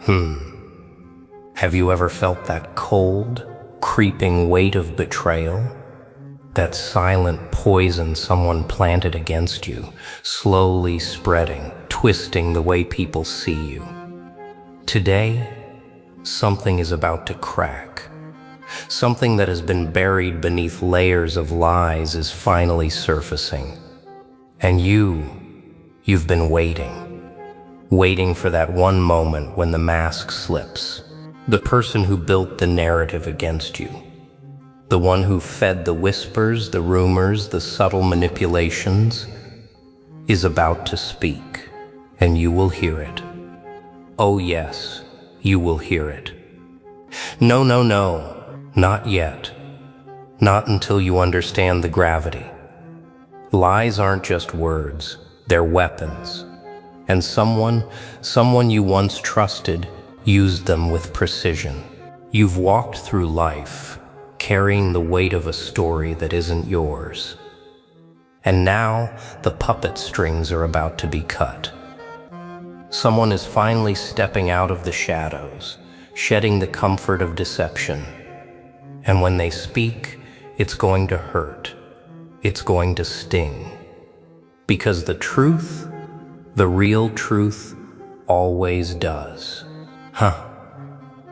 Have you ever felt that cold, creeping weight of betrayal? That silent poison someone planted against you, slowly spreading, twisting the way people see you. Today, something is about to crack. Something that has been buried beneath layers of lies is finally surfacing. And you've been waiting for that one moment when the mask slips. The person who built the narrative against you. The one who fed the whispers, the rumors, the subtle manipulations, is about to speak, and you will hear it. Oh yes, you will hear it. No, not yet. Not until you understand the gravity. Lies aren't just words, they're weapons. And someone you once trusted used them with precision. You've walked through life, carrying the weight of a story that isn't yours. And now the puppet strings are about to be cut. Someone is finally stepping out of the shadows, shedding the comfort of deception. And when they speak, it's going to hurt. It's going to sting. Because the truth, the real truth, always does.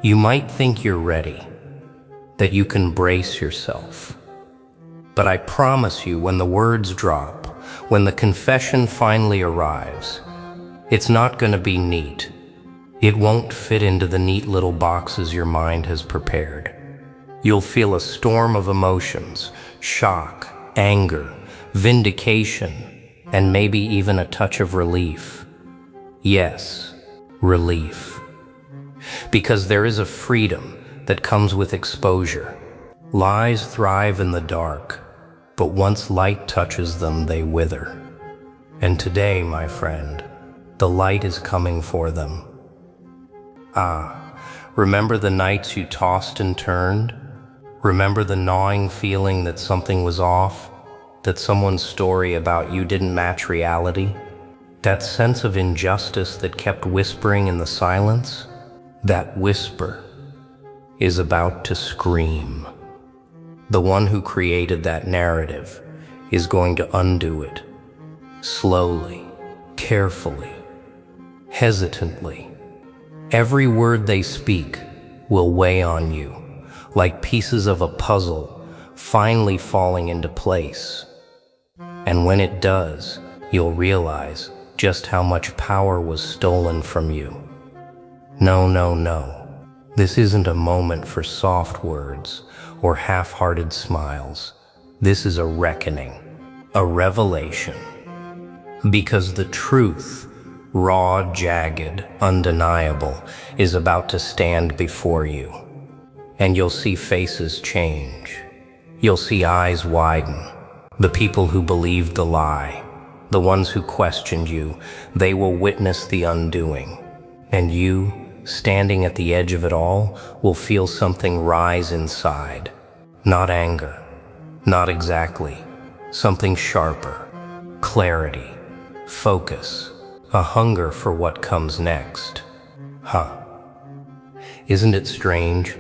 You might think you're ready, that you can brace yourself. But I promise you, when the words drop, when the confession finally arrives, it's not going to be neat. It won't fit into the neat little boxes your mind has prepared. You'll feel a storm of emotions, shock, anger, vindication, and maybe even a touch of relief. Yes, relief. Because there is a freedom that comes with exposure. Lies thrive in the dark, but once light touches them, they wither. And today, my friend, the light is coming for them. Remember the nights you tossed and turned? Remember the gnawing feeling that something was off? That someone's story about you didn't match reality? That sense of injustice that kept whispering in the silence? That whisper is about to scream. The one who created that narrative is going to undo it. Slowly, carefully, hesitantly. Every word they speak will weigh on you, like pieces of a puzzle finally falling into place. And when it does, you'll realize just how much power was stolen from you. No. This isn't a moment for soft words or half-hearted smiles. This is a reckoning, a revelation. Because the truth, raw, jagged, undeniable, is about to stand before you. And you'll see faces change. You'll see eyes widen. The people who believed the lie, the ones who questioned you, they will witness the undoing. And you, standing at the edge of it all, will feel something rise inside. Not anger, not exactly. Something sharper. Clarity, focus, a hunger for what comes next. Isn't it strange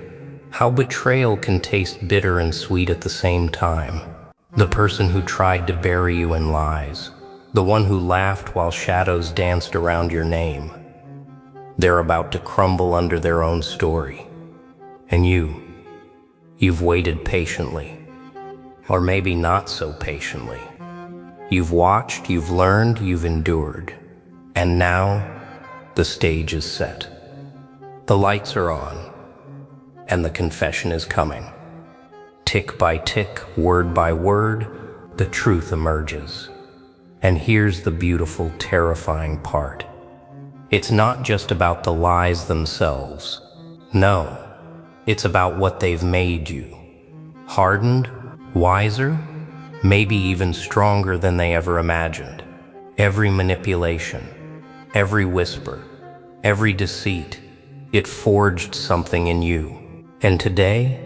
how betrayal can taste bitter and sweet at the same time? The person who tried to bury you in lies, the one who laughed while shadows danced around your name, they're about to crumble under their own story. And you've waited patiently. Or maybe not so patiently. You've watched, you've learned, you've endured. And now, the stage is set. The lights are on, and the confession is coming. Tick by tick, word by word, the truth emerges. And here's the beautiful, terrifying part. It's not just about the lies themselves. No, it's about what they've made you. Hardened, wiser, maybe even stronger than they ever imagined. Every manipulation, every whisper, every deceit, it forged something in you. And today,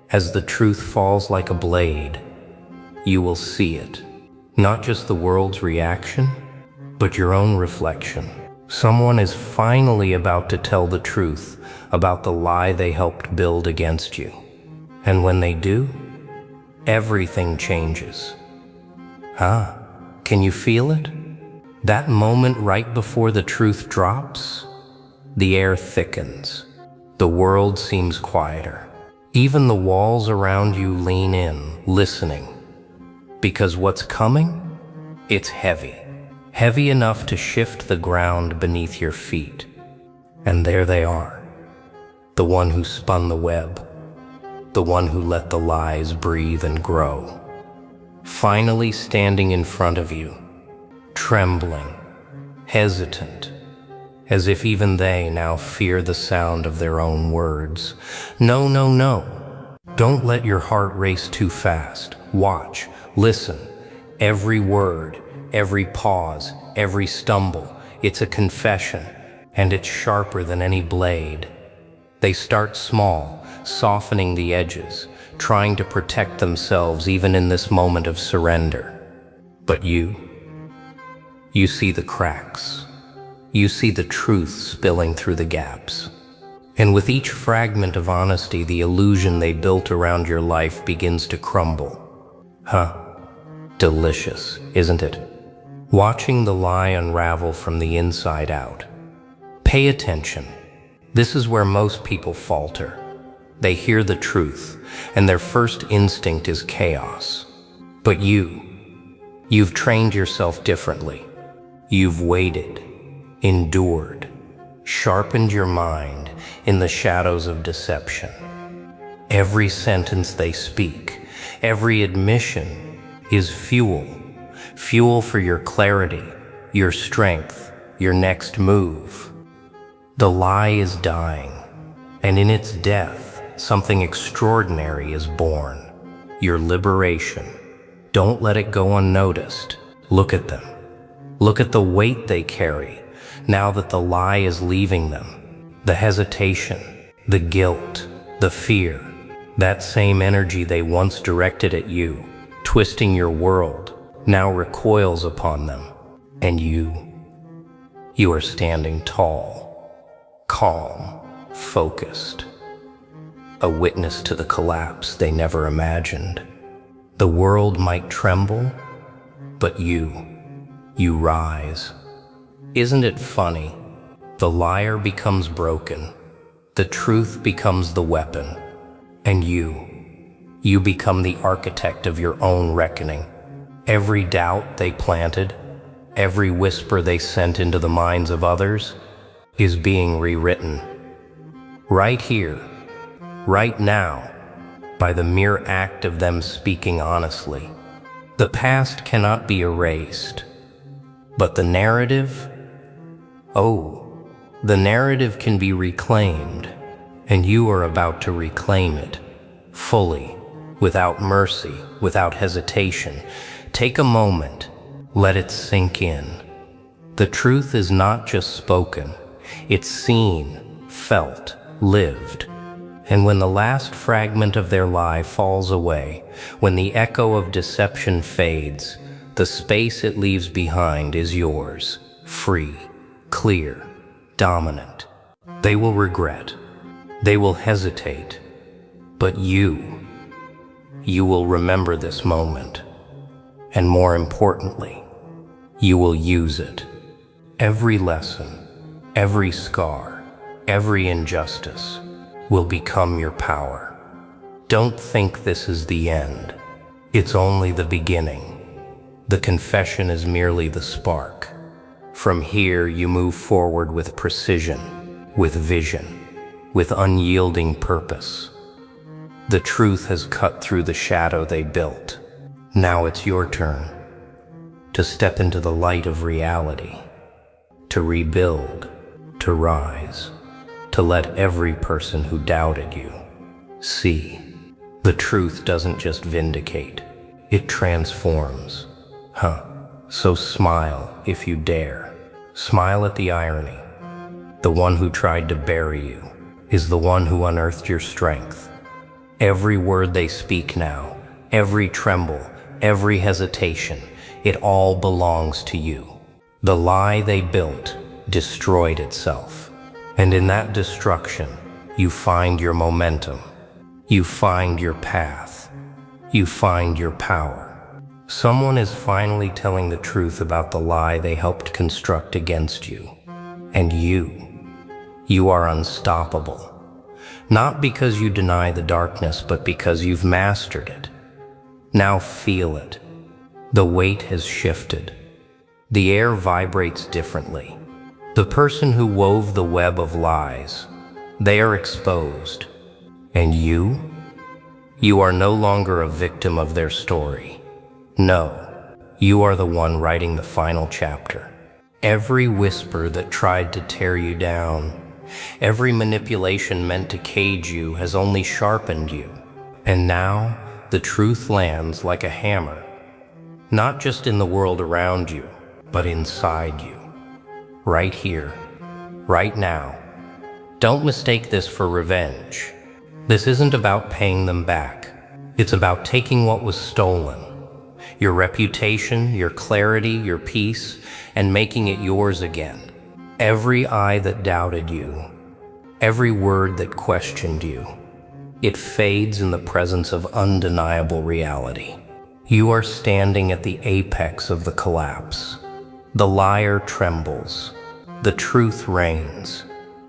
as the truth falls like a blade, you will see it. Not just the world's reaction, but your own reflection. Someone is finally about to tell the truth about the lie they helped build against you. And when they do, everything changes. Can you feel it? That moment right before the truth drops, the air thickens. The world seems quieter. Even the walls around you lean in, listening. Because what's coming? It's heavy. Heavy enough to shift the ground beneath your feet. And there they are. The one who spun the web. The one who let the lies breathe and grow. Finally standing in front of you, trembling, hesitant, as if even they now fear the sound of their own words. No, no, no. Don't let your heart race too fast. Watch, listen. Every word, every pause, every stumble, it's a confession, and it's sharper than any blade. They start small, softening the edges, trying to protect themselves even in this moment of surrender. But you see the cracks. You see the truth spilling through the gaps. And with each fragment of honesty, the illusion they built around your life begins to crumble. Delicious, isn't it? Watching the lie unravel from the inside out. Pay attention. This is where most people falter. They hear the truth, and their first instinct is chaos. But you've trained yourself differently. You've waited, endured, sharpened your mind in the shadows of deception. Every sentence they speak, every admission is fuel for your clarity, your strength, your next move. The lie is dying, and in its death, something extraordinary is born. Your liberation. Don't let it go unnoticed. Look at them. Look at the weight they carry now that the lie is leaving them. The hesitation, the guilt, the fear, that same energy they once directed at you, twisting your world, now recoils upon them. And you are standing tall, calm, focused, a witness to the collapse they never imagined. The world might tremble, but you rise. Isn't it funny? The liar becomes broken, the truth becomes the weapon, and you become the architect of your own reckoning. Every doubt they planted, every whisper they sent into the minds of others, is being rewritten. Right here, right now, by the mere act of them speaking honestly. The past cannot be erased, but the narrative, the narrative can be reclaimed, and you are about to reclaim it, fully, without mercy, without hesitation. Take a moment, let it sink in. The truth is not just spoken, it's seen, felt, lived. And when the last fragment of their lie falls away, when the echo of deception fades, the space it leaves behind is yours, free, clear, dominant. They will regret, they will hesitate, but you will remember this moment. And more importantly, you will use it. Every lesson, every scar, every injustice will become your power. Don't think this is the end. It's only the beginning. The confession is merely the spark. From here, you move forward with precision, with vision, with unyielding purpose. The truth has cut through the shadow they built. Now it's your turn to step into the light of reality, to rebuild, to rise, to let every person who doubted you see. The truth doesn't just vindicate, it transforms. So smile if you dare. Smile at the irony. The one who tried to bury you is the one who unearthed your strength. Every word they speak now, every tremble, every hesitation, it all belongs to you. The lie they built, destroyed itself. And in that destruction, you find your momentum. You find your path. You find your power. Someone is finally telling the truth about the lie they helped construct against you. And you are unstoppable. Not because you deny the darkness, but because you've mastered it. Now feel it. The weight has shifted. The air vibrates differently. The person who wove the web of lies, they are exposed. And you are no longer a victim of their story. No, you are the one writing the final chapter. Every whisper that tried to tear you down, every manipulation meant to cage you has only sharpened you. And now, the truth lands like a hammer, not just in the world around you, but inside you. Right here, right now. Don't mistake this for revenge. This isn't about paying them back. It's about taking what was stolen, your reputation, your clarity, your peace, and making it yours again. Every eye that doubted you, every word that questioned you, it fades in the presence of undeniable reality. You are standing at the apex of the collapse. The liar trembles, the truth reigns,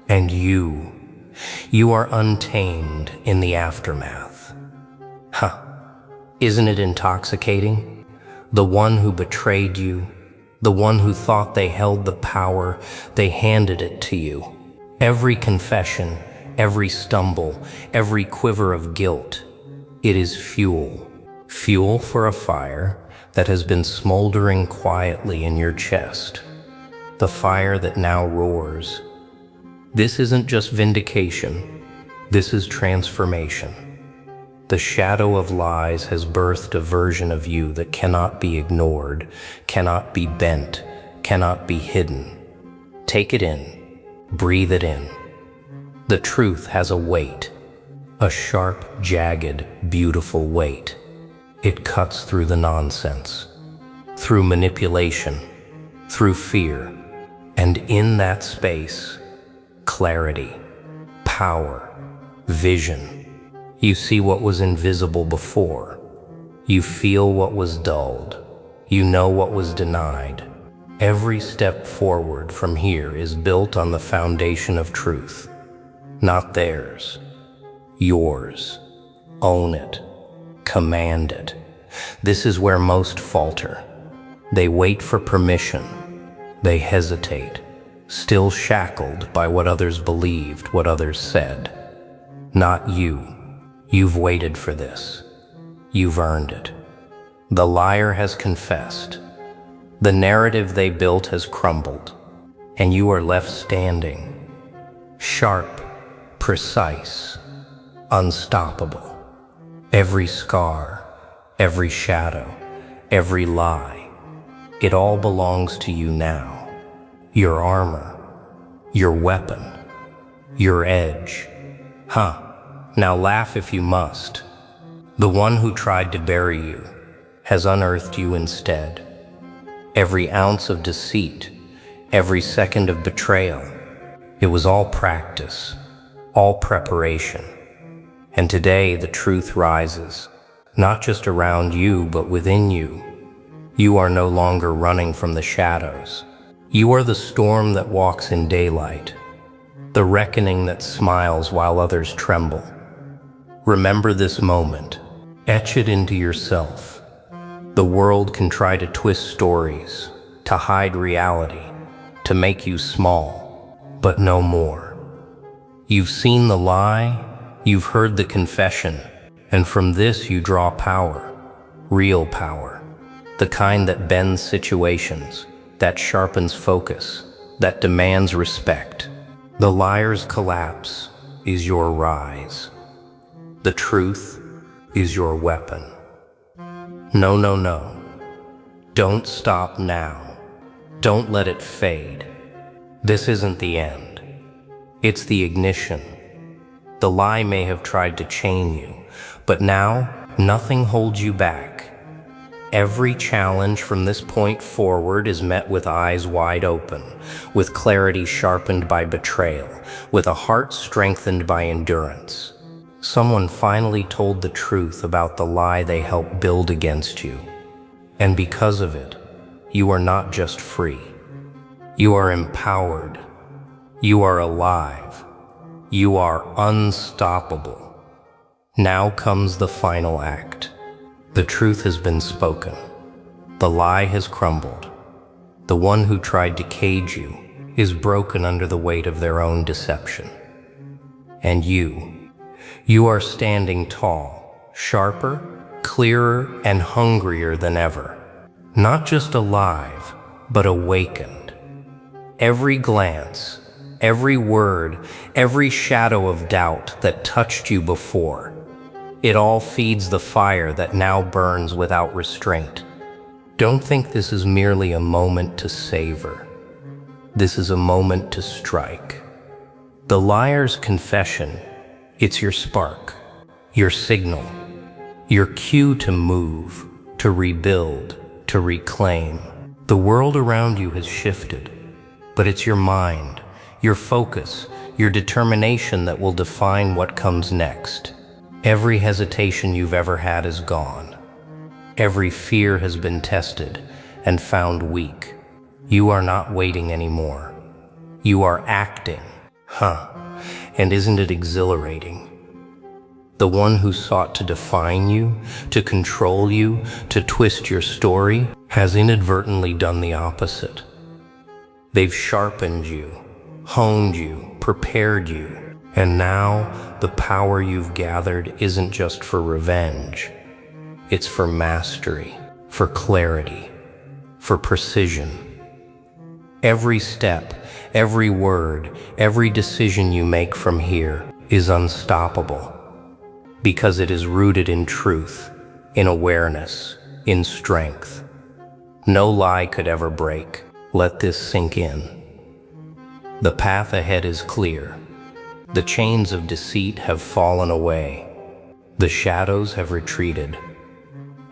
and you are untamed in the aftermath. Isn't it intoxicating? The one who betrayed you, the one who thought they held the power, they handed it to you. Every confession, every stumble, every quiver of guilt, it is fuel. Fuel for a fire that has been smoldering quietly in your chest. The fire that now roars. This isn't just vindication. This is transformation. The shadow of lies has birthed a version of you that cannot be ignored, cannot be bent, cannot be hidden. Take it in. Breathe it in. The truth has a weight. A sharp, jagged, beautiful weight. It cuts through the nonsense, through manipulation, through fear, and in that space, clarity, power, vision. You see what was invisible before. You feel what was dulled. You know what was denied. Every step forward from here is built on the foundation of truth, not theirs, yours. Own it. Command it. This is where most falter. They wait for permission. They hesitate, still shackled by what others believed, what others said. Not you. You've waited for this. You've earned it. The liar has confessed. The narrative they built has crumbled, and you are left standing, sharp, precise, unstoppable. Every scar, every shadow, every lie, it all belongs to you now. Your armor, your weapon, your edge. Now laugh if you must. The one who tried to bury you has unearthed you instead. Every ounce of deceit, every second of betrayal, it was all practice, all preparation. And today the truth rises, not just around you, but within you. You are no longer running from the shadows. You are the storm that walks in daylight, the reckoning that smiles while others tremble. Remember this moment. Etch it into yourself. The world can try to twist stories, to hide reality, to make you small, but no more. You've seen the lie, you've heard the confession, and from this you draw power, real power, the kind that bends situations, that sharpens focus, that demands respect. The liar's collapse is your rise. The truth is your weapon. No. Don't stop now. Don't let it fade. This isn't the end. It's the ignition. The lie may have tried to chain you, but now nothing holds you back. Every challenge from this point forward is met with eyes wide open, with clarity sharpened by betrayal, with a heart strengthened by endurance. Someone finally told the truth about the lie they helped build against you. And because of it, you are not just free. You are empowered. You are alive. You are unstoppable. Now comes the final act. The truth has been spoken. The lie has crumbled. The one who tried to cage you is broken under the weight of their own deception. And you are standing tall, sharper, clearer, and hungrier than ever. Not just alive, but awakened. Every glance, every word, every shadow of doubt that touched you before, it all feeds the fire that now burns without restraint. Don't think this is merely a moment to savor. This is a moment to strike. The liar's confession, it's your spark, your signal, your cue to move, to rebuild, to reclaim. The world around you has shifted, but it's your mind, your focus, your determination that will define what comes next. Every hesitation you've ever had is gone. Every fear has been tested and found weak. You are not waiting anymore. You are acting. And isn't it exhilarating? The one who sought to define you, to control you, to twist your story, has inadvertently done the opposite. They've sharpened you, honed you, prepared you. And now, the power you've gathered isn't just for revenge. It's for mastery, for clarity, for precision. Every step, every word, every decision you make from here is unstoppable, because it is rooted in truth, in awareness, in strength. No lie could ever break. Let this sink in. The path ahead is clear. The chains of deceit have fallen away. The shadows have retreated.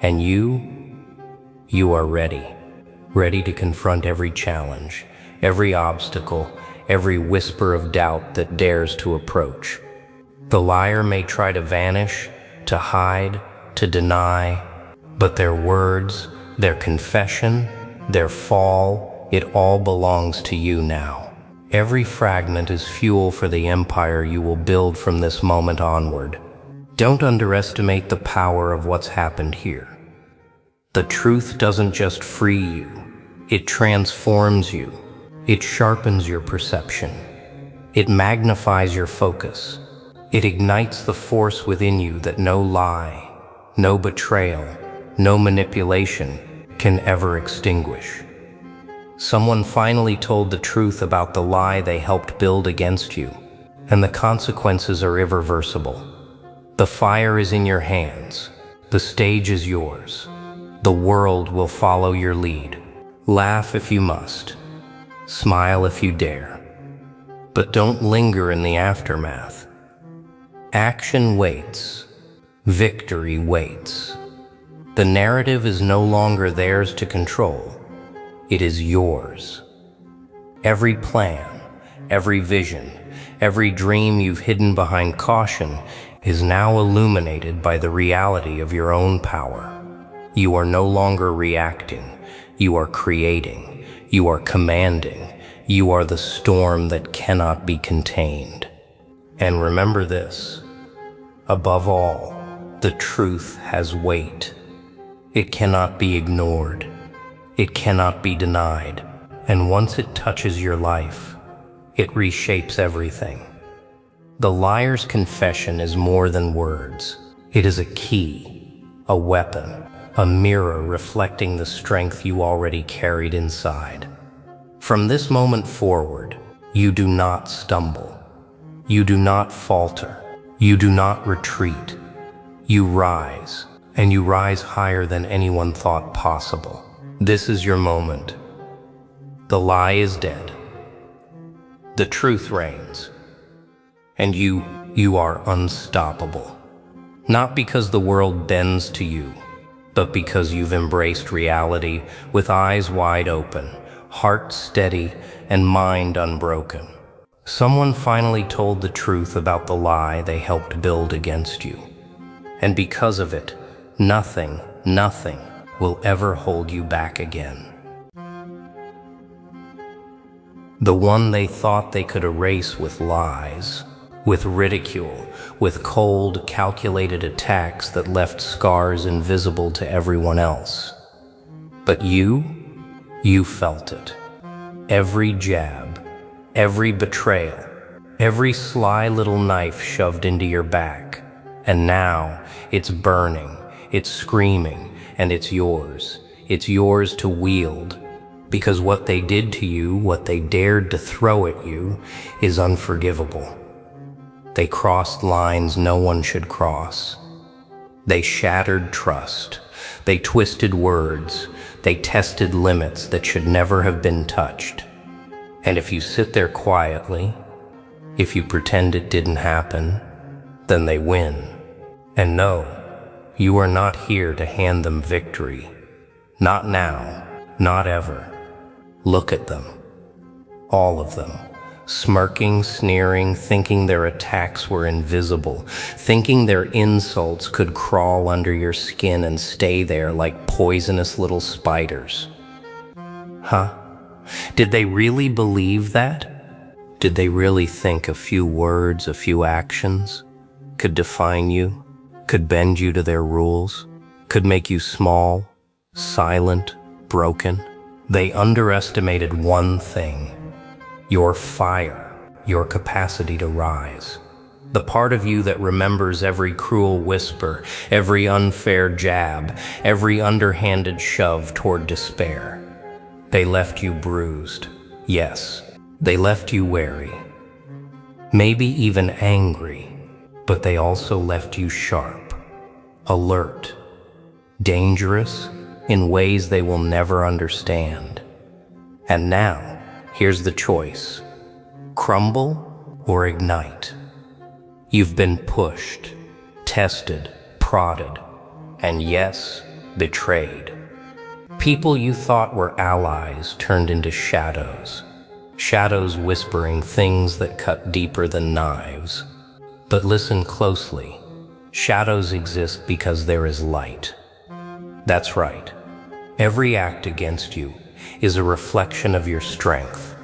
And you are ready to confront every challenge, every obstacle, every whisper of doubt that dares to approach. The liar may try to vanish, to hide, to deny, but their words, their confession, their fall, it all belongs to you now. Every fragment is fuel for the empire you will build from this moment onward. Don't underestimate the power of what's happened here. The truth doesn't just free you, it transforms you. It sharpens your perception. It magnifies your focus. It ignites the force within you that no lie, no betrayal, no manipulation can ever extinguish. Someone finally told the truth about the lie they helped build against you, and the consequences are irreversible. The fire is in your hands. The stage is yours. The world will follow your lead. Laugh if you must. Smile if you dare. But don't linger in the aftermath. Action waits. Victory waits. The narrative is no longer theirs to control. It is yours. Every plan, every vision, every dream you've hidden behind caution is now illuminated by the reality of your own power. You are no longer reacting. You are creating. You are commanding. You are the storm that cannot be contained. And remember this, above all, the truth has weight. It cannot be ignored. It cannot be denied. And once it touches your life, it reshapes everything. The liar's confession is more than words. It is a key, a weapon, a mirror reflecting the strength you already carried inside. From this moment forward, you do not stumble. You do not falter. You do not retreat. You rise, and you rise higher than anyone thought possible. This is your moment. The lie is dead. The truth reigns. And you are unstoppable. Not because the world bends to you, but because you've embraced reality with eyes wide open, heart steady, and mind unbroken. Someone finally told the truth about the lie they helped build against you. And because of it, nothing will ever hold you back again. The one they thought they could erase with lies, with ridicule, with cold, calculated attacks that left scars invisible to everyone else. But you felt it. Every jab, every betrayal, every sly little knife shoved into your back. And now it's burning, it's screaming, and it's yours. It's yours to wield. Because what they did to you, what they dared to throw at you, is unforgivable. They crossed lines no one should cross. They shattered trust. They twisted words. They tested limits that should never have been touched. And if you sit there quietly, if you pretend it didn't happen, then they win. And no, you are not here to hand them victory. Not now, not ever. Look at them, all of them, smirking, sneering, thinking their attacks were invisible, thinking their insults could crawl under your skin and stay there like poisonous little spiders. Huh? Did they really believe that? Did they really think a few words, a few actions could define you, could bend you to their rules, could make you small, silent, broken? They underestimated one thing: your fire, your capacity to rise. The part of you that remembers every cruel whisper, every unfair jab, every underhanded shove toward despair. They left you bruised. Yes, they left you wary. Maybe even angry, but they also left you sharp, alert, dangerous, in ways they will never understand. And now, here's the choice: crumble or ignite. You've been pushed, tested, prodded, and yes, betrayed. People you thought were allies turned into shadows. Shadows whispering things that cut deeper than knives. But listen closely. Shadows exist because there is light. That's right. Every act against you is a reflection of your strength.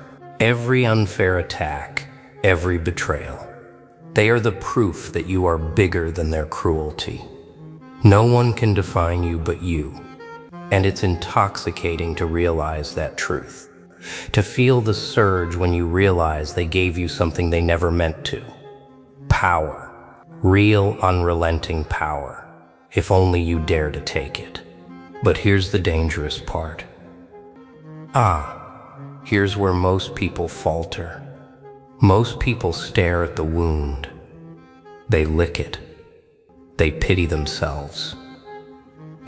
Every unfair attack, every betrayal. They are the proof that you are bigger than their cruelty. No one can define you but you. And it's intoxicating to realize that truth. To feel the surge when you realize they gave you something they never meant to. Power. Real, unrelenting power. If only you dare to take it. But here's the dangerous part. Here's where most people falter. Most people stare at the wound. They lick it. They pity themselves.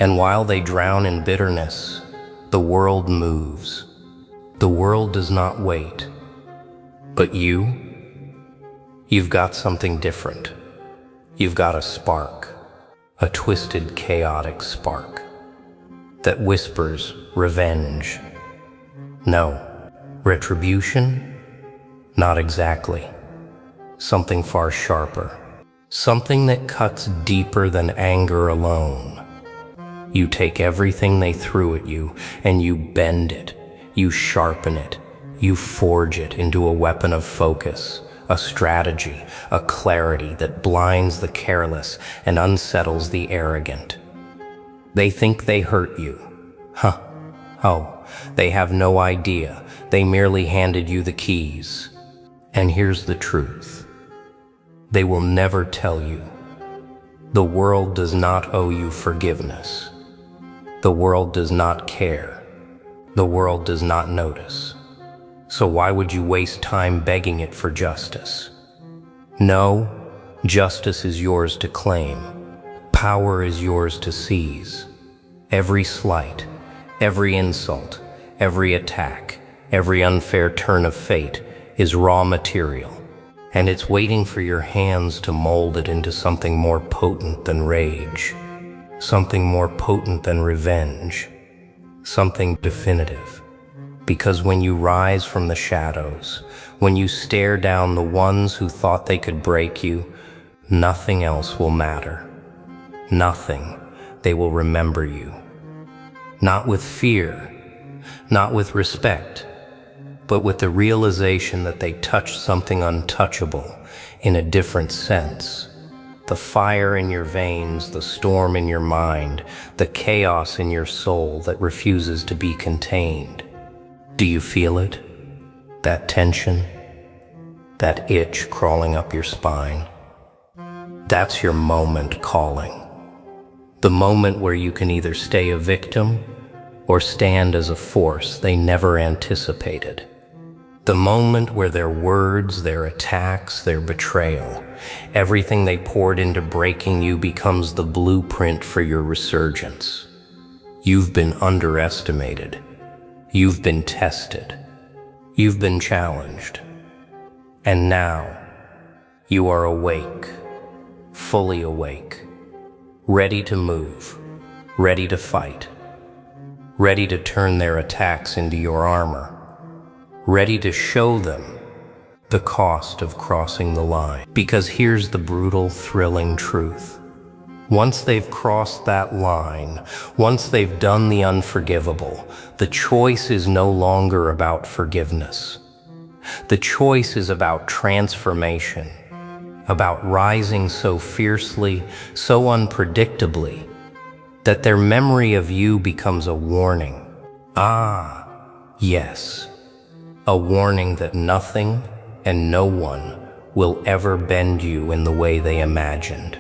And while they drown in bitterness, the world moves. The world does not wait. But you've got something different. You've got a spark, a twisted, chaotic spark that whispers revenge. No, retribution? Not exactly. Something far sharper. Something that cuts deeper than anger alone. You take everything they threw at you and you bend it, you sharpen it, you forge it into a weapon of focus, a strategy, a clarity that blinds the careless and unsettles the arrogant. They think they hurt you. Oh, they have no idea. They merely handed you the keys. And here's the truth. They will never tell you. The world does not owe you forgiveness. The world does not care. The world does not notice. So why would you waste time begging it for justice? No, justice is yours to claim. Power is yours to seize. Every slight, every insult, every attack, every unfair turn of fate is raw material, and it's waiting for your hands to mold it into something more potent than rage. something more potent than revenge, something definitive. Because when you rise from the shadows, when you stare down the ones who thought they could break you, nothing else will matter. Nothing. They will remember you. Not with fear, not with respect, but with the realization that they touched something untouchable in a different sense. The fire in your veins, the storm in your mind, the chaos in your soul that refuses to be contained. Do you feel it? That tension? That itch crawling up your spine? That's your moment calling. The moment where you can either stay a victim or stand as a force they never anticipated. The moment where their words, their attacks, their betrayal, everything they poured into breaking you becomes the blueprint for your resurgence. You've been underestimated. You've been tested. You've been challenged. And now, you are awake, fully awake, ready to move, ready to fight, ready to turn their attacks into your armor, ready to show them the cost of crossing the line. Because here's the brutal, thrilling truth. Once they've crossed that line, once they've done the unforgivable, the choice is no longer about forgiveness. The choice is about transformation, about rising so fiercely, so unpredictably, that their memory of you becomes a warning. Ah, yes. A warning that nothing and no one will ever bend you in the way they imagined.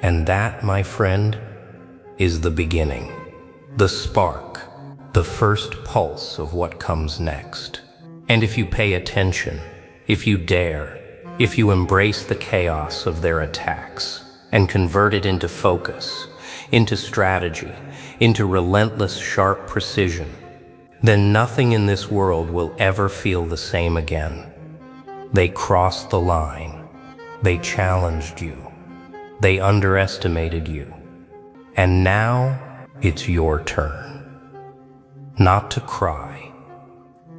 And that, my friend, is the beginning, the spark, the first pulse of what comes next. And if you pay attention, if you dare, if you embrace the chaos of their attacks and convert it into focus, into strategy, into relentless, sharp precision, then nothing in this world will ever feel the same again. They crossed the line. They challenged you. They underestimated you. And now it's your turn. Not to cry,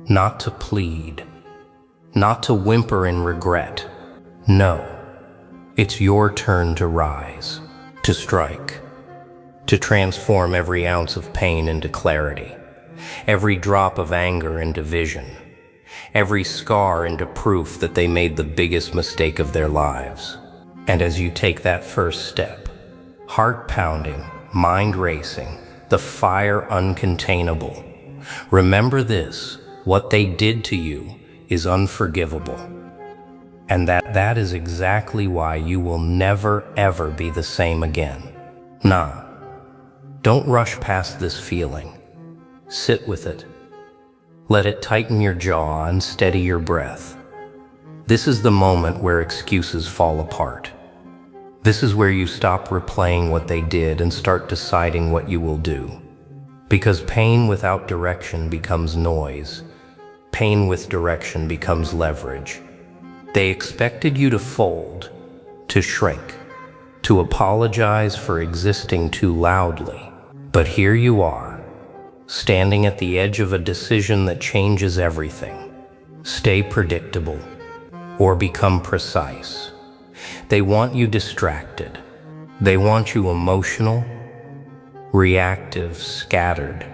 not to plead, not to whimper in regret. No, it's your turn to rise, to strike, to transform every ounce of pain into clarity, every drop of anger into vision, every scar into proof that they made the biggest mistake of their lives. And as you take that first step, heart pounding, mind racing, the fire uncontainable, remember this: what they did to you is unforgivable. And that is exactly why you will never ever be the same again. Nah, don't rush past this feeling. Sit with it. Let it tighten your jaw and steady your breath. This is the moment where excuses fall apart. This is where you stop replaying what they did and start deciding what you will do. Because pain without direction becomes noise. Pain with direction becomes leverage. They expected you to fold, to shrink, to apologize for existing too loudly. But here you are, standing at the edge of a decision that changes everything. Stay predictable, or become precise. They want you distracted. They want you emotional, reactive, scattered.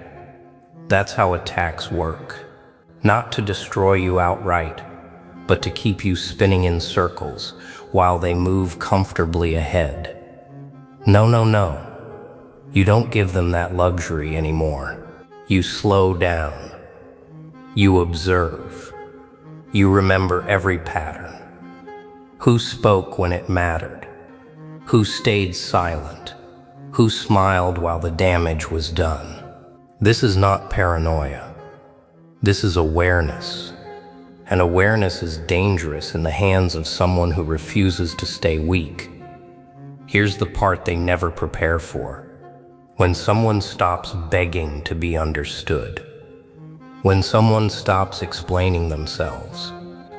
That's how attacks work. Not to destroy you outright, but to keep you spinning in circles while they move comfortably ahead. No. You don't give them that luxury anymore. You slow down. You observe. You remember every pattern. Who spoke when it mattered? Who stayed silent? Who smiled while the damage was done? This is not paranoia. This is awareness. And awareness is dangerous in the hands of someone who refuses to stay weak. Here's the part they never prepare for. When someone stops begging to be understood. When someone stops explaining themselves.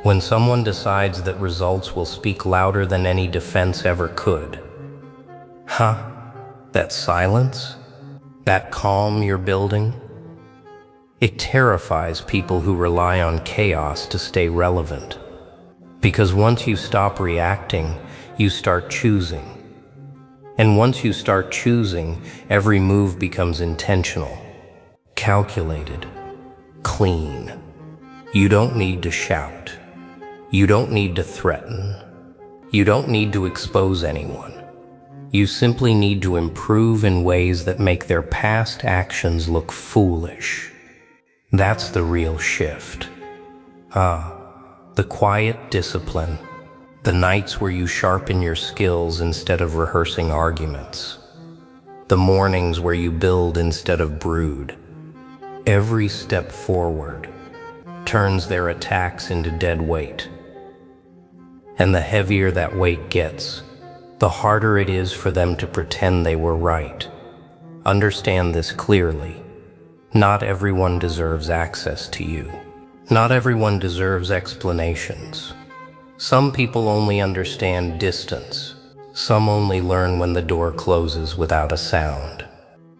When someone decides that results will speak louder than any defense ever could. That silence, that calm you're building, it terrifies people who rely on chaos to stay relevant. Because once you stop reacting, you start choosing. And once you start choosing, every move becomes intentional, calculated, clean. You don't need to shout. You don't need to threaten. You don't need to expose anyone. You simply need to improve in ways that make their past actions look foolish. That's the real shift. The quiet discipline, the nights where you sharpen your skills instead of rehearsing arguments, the mornings where you build instead of brood. Every step forward turns their attacks into dead weight. And the heavier that weight gets, the harder it is for them to pretend they were right. Understand this clearly. Not everyone deserves access to you. Not everyone deserves explanations. Some people only understand distance. Some only learn when the door closes without a sound.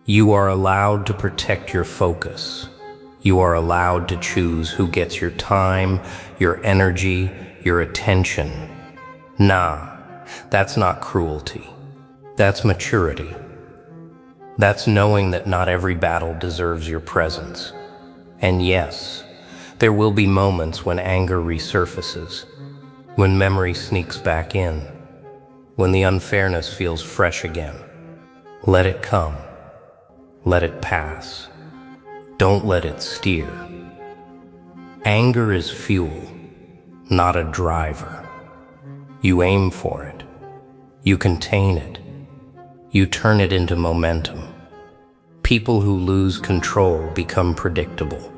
You are allowed to protect your focus. You are allowed to choose who gets your time, your energy, your attention. Nah, that's not cruelty. That's maturity. That's knowing that not every battle deserves your presence. And yes, there will be moments when anger resurfaces, when memory sneaks back in, when the unfairness feels fresh again. Let it come. Let it pass. Don't let it steer. Anger is fuel, not a driver. You aim for it. You contain it. You turn it into momentum. People who lose control become predictable.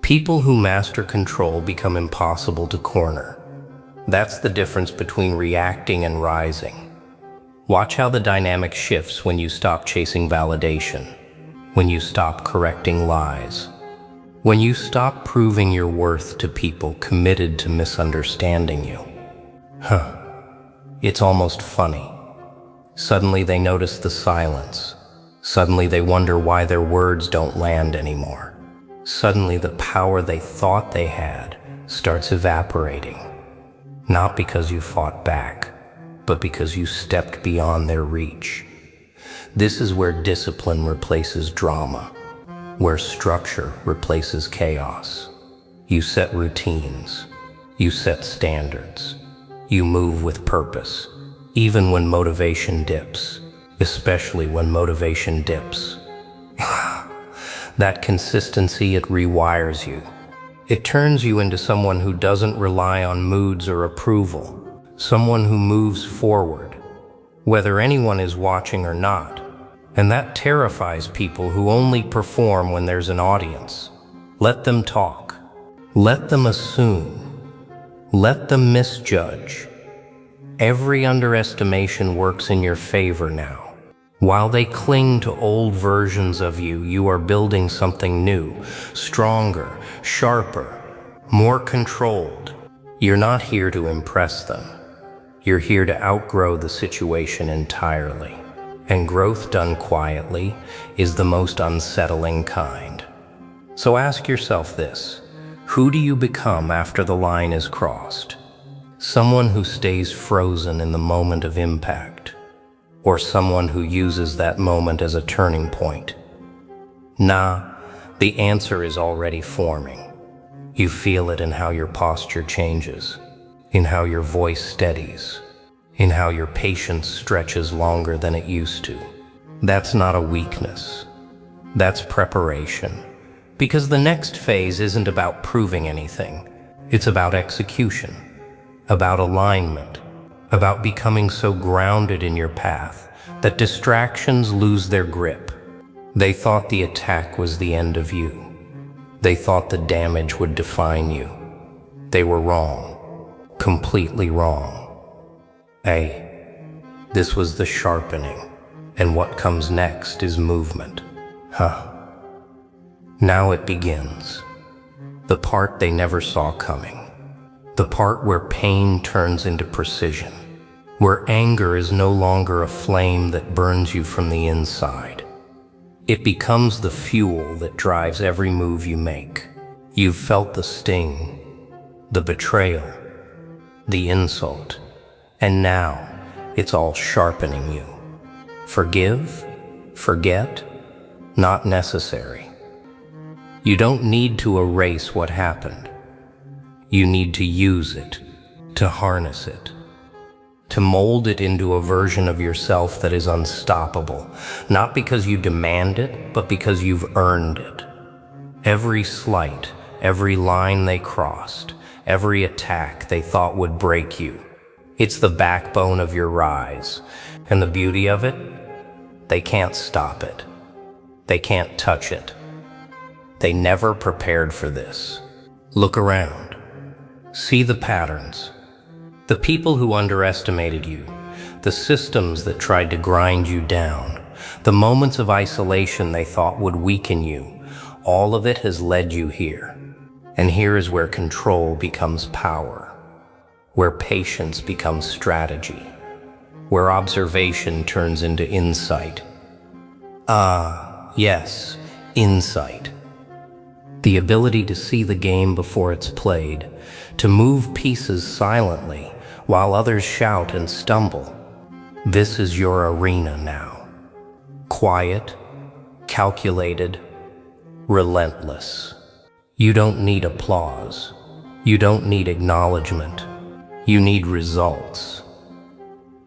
People who master control become impossible to corner. That's the difference between reacting and rising. Watch how the dynamic shifts when you stop chasing validation, when you stop correcting lies, when you stop proving your worth to people committed to misunderstanding you. It's almost funny. Suddenly they notice the silence. Suddenly they wonder why their words don't land anymore. Suddenly the power they thought they had starts evaporating. Not because you fought back, but because you stepped beyond their reach. This is where discipline replaces drama, where structure replaces chaos. You set routines. You set standards. You move with purpose, even when motivation dips, especially when motivation dips. That consistency, it rewires you. It turns you into someone who doesn't rely on moods or approval, someone who moves forward, whether anyone is watching or not. And that terrifies people who only perform when there's an audience. Let them talk. Let them assume. Let them misjudge. Every underestimation works in your favor now. While they cling to old versions of you, you are building something new, stronger, sharper, more controlled. You're not here to impress them. You're here to outgrow the situation entirely. And growth done quietly is the most unsettling kind. So ask yourself this: who do you become after the line is crossed? Someone who stays frozen in the moment of impact, or someone who uses that moment as a turning point? Nah, the answer is already forming. You feel it in how your posture changes, in how your voice steadies, in how your patience stretches longer than it used to. That's not a weakness. That's preparation. Because the next phase isn't about proving anything. It's about execution, about alignment, about becoming so grounded in your path that distractions lose their grip. They thought the attack was the end of you. They thought the damage would define you. They were wrong, completely wrong. This was the sharpening, and what comes next is movement. Now it begins. The part they never saw coming. The part where pain turns into precision. where anger is no longer a flame that burns you from the inside. It becomes the fuel that drives every move you make. You've felt the sting, the betrayal, the insult, and now it's all sharpening you. Forgive? Forget? Not necessary. You don't need to erase what happened. You need to use it, to harness it, to mold it into a version of yourself that is unstoppable, not because you demand it, but because you've earned it. Every slight, every line they crossed, every attack they thought would break you, it's the backbone of your rise. And the beauty of it? They can't stop it. They can't touch it. They never prepared for this. Look around. See the patterns. The people who underestimated you, the systems that tried to grind you down, the moments of isolation they thought would weaken you, all of it has led you here. And here is where control becomes power, where patience becomes strategy, where observation turns into insight. Ah, yes, insight. The ability to see the game before it's played, to move pieces silently while others shout and stumble. This is your arena now. Quiet, calculated, relentless. You don't need applause. You don't need acknowledgement. You need results.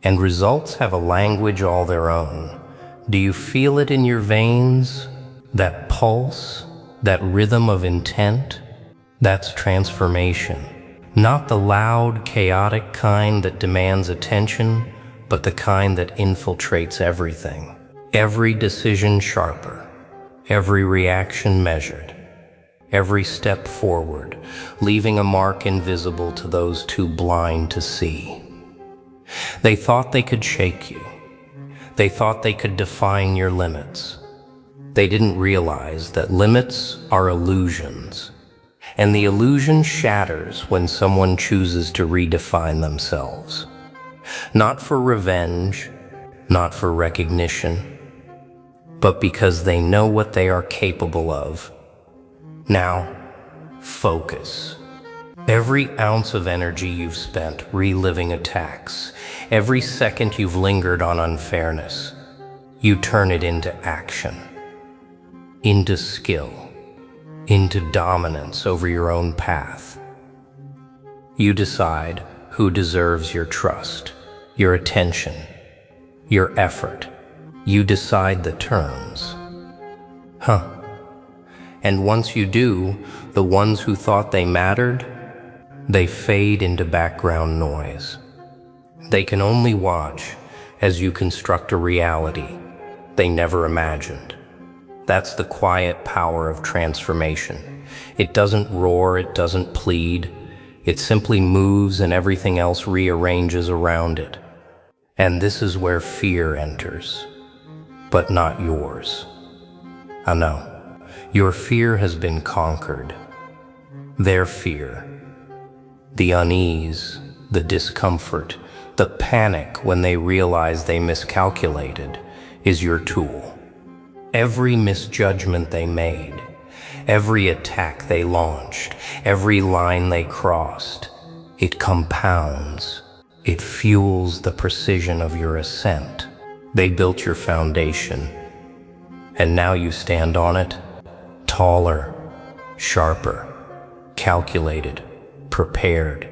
And results have a language all their own. Do you feel it in your veins? That pulse? That rhythm of intent? That's transformation. Not the loud, chaotic kind that demands attention, but the kind that infiltrates everything. Every decision sharper, every reaction measured, every step forward, leaving a mark invisible to those too blind to see. They thought they could shake you. They thought they could define your limits. They didn't realize that limits are illusions, and the illusion shatters when someone chooses to redefine themselves. Not for revenge, not for recognition, but because they know what they are capable of. Now, focus. Every ounce of energy you've spent reliving attacks, every second you've lingered on unfairness, you turn it into action, into skill, into dominance over your own path. You decide who deserves your trust, your attention, your effort. You decide the terms. And once you do, the ones who thought they mattered, they fade into background noise. They can only watch as you construct a reality they never imagined. That's the quiet power of transformation. It doesn't roar, it doesn't plead. It simply moves and everything else rearranges around it. And this is where fear enters, but not yours. I know, your fear has been conquered. Their fear, the unease, the discomfort, the panic when they realize they miscalculated, is your tool. Every misjudgment they made, every attack they launched, every line they crossed, it compounds. It fuels the precision of your ascent. They built your foundation, and now you stand on it, taller, sharper, calculated, prepared.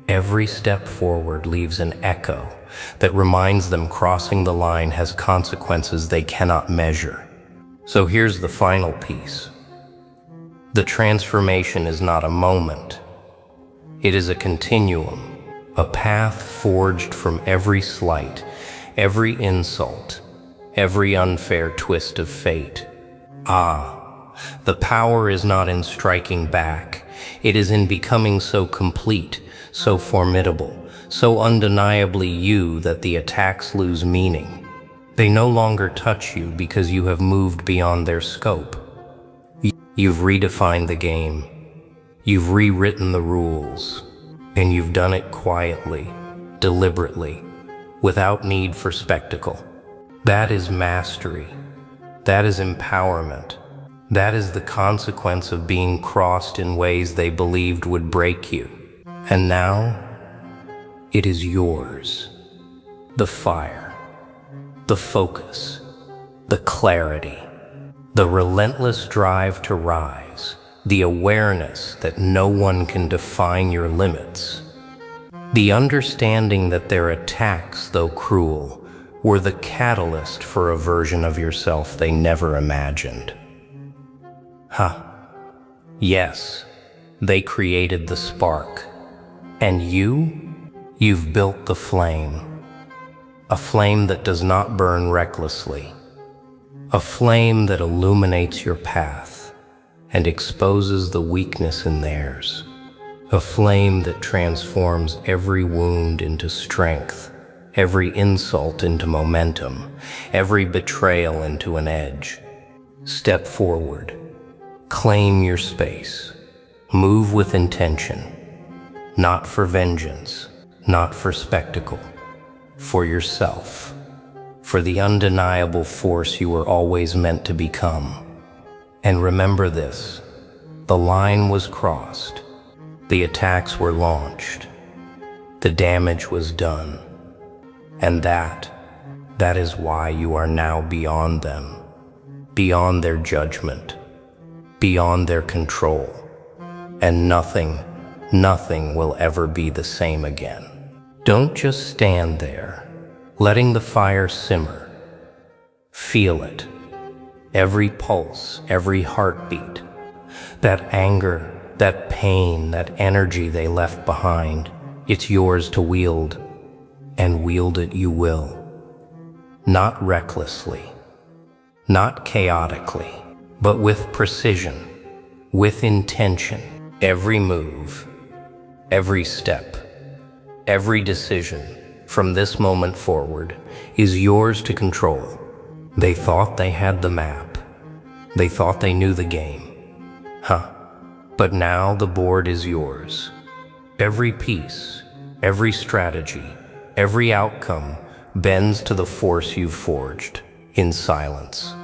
Every step forward leaves an echo that reminds them crossing the line has consequences they cannot measure. So here's the final piece. The transformation is not a moment. It is a continuum. A path forged from every slight, every insult, every unfair twist of fate. The power is not in striking back. It is in becoming so complete, so formidable, so undeniably you that the attacks lose meaning. They no longer touch you because you have moved beyond their scope. You've redefined the game. You've rewritten the rules. And you've done it quietly, deliberately, without need for spectacle. That is mastery. That is empowerment. That is the consequence of being crossed in ways they believed would break you. And now, it is yours. The fire, the focus, the clarity, the relentless drive to rise, the awareness that no one can define your limits, the understanding that their attacks, though cruel, were the catalyst for a version of yourself they never imagined. Yes, they created the spark. And you've built the flame. A flame that does not burn recklessly. A flame that illuminates your path and exposes the weakness in theirs. A flame that transforms every wound into strength, every insult into momentum, every betrayal into an edge. Step forward. Claim your space. Move with intention. Not for vengeance, not for spectacle. For yourself. For the undeniable force you were always meant to become. And remember this. The line was crossed. The attacks were launched. The damage was done. And that is why you are now beyond them. Beyond their judgment. Beyond their control, and nothing will ever be the same again. Don't just stand there, letting the fire simmer. Feel it, every pulse, every heartbeat, that anger, that pain, that energy they left behind. It's yours to wield, and wield it you will. Not recklessly, not chaotically, but with precision, with intention. Every move, every step, every decision from this moment forward is yours to control. They thought they had the map. They thought they knew the game. But now the board is yours. Every piece, every strategy, every outcome bends to the force you've forged in silence.